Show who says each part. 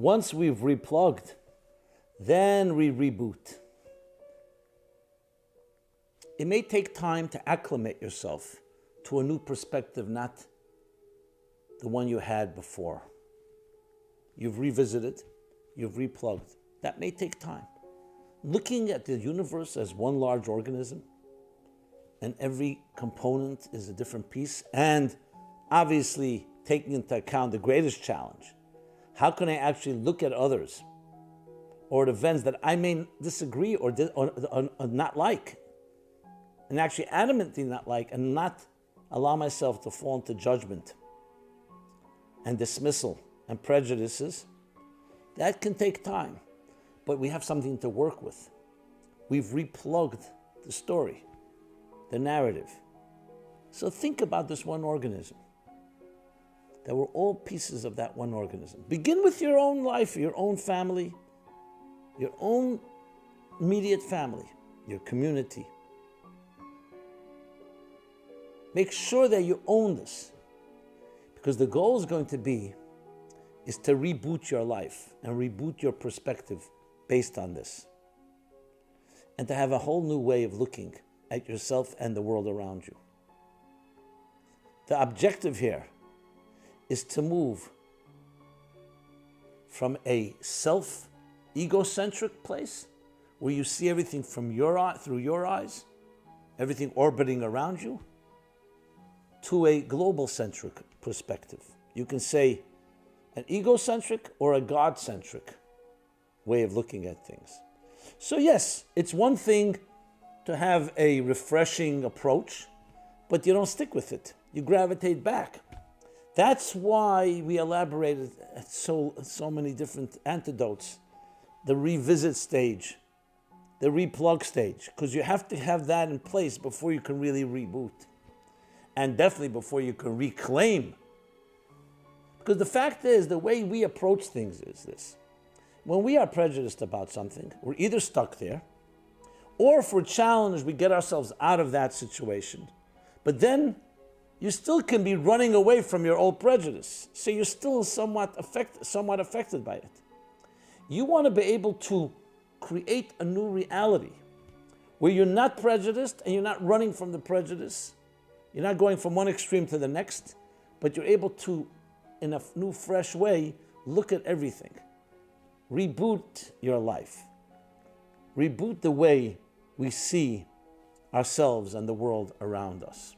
Speaker 1: Once we've replugged, then we reboot. It may take time to acclimate yourself to a new perspective, not the one you had before. You've revisited, you've replugged. That may take time. Looking at the universe as one large organism, and every component is a different piece, and obviously taking into account the greatest challenge. How can I actually look at others or at events that I may disagree or not like, and actually adamantly not like, and not allow myself to fall into judgment and dismissal and prejudices? That can take time, but we have something to work with. We've replugged the story, the narrative. So think about this one organism, that we're all pieces of that one organism. Begin with your own life, your own family, your own immediate family, your community. Make sure that you own this, because the goal is going to be is to reboot your life and reboot your perspective based on this, and to have a whole new way of looking at yourself and the world around you. The objective here is to move from a self-egocentric place where you see everything from through your eyes, everything orbiting around you, to a global-centric perspective. You can say an egocentric or a God-centric way of looking at things. So yes, it's one thing to have a refreshing approach, but you don't stick with it. You gravitate back. That's why we elaborated so many different antidotes. The revisit stage, the replug stage, because you have to have that in place before you can really reboot. And definitely before you can reclaim. Because the fact is, the way we approach things is this. When we are prejudiced about something, we're either stuck there, or if we're challenged, we get ourselves out of that situation. But then you still can be running away from your old prejudice. So you're still somewhat affected by it. You want to be able to create a new reality where you're not prejudiced and you're not running from the prejudice. You're not going from one extreme to the next, but you're able to, in a new, fresh way, look at everything. Reboot your life. Reboot the way we see ourselves and the world around us.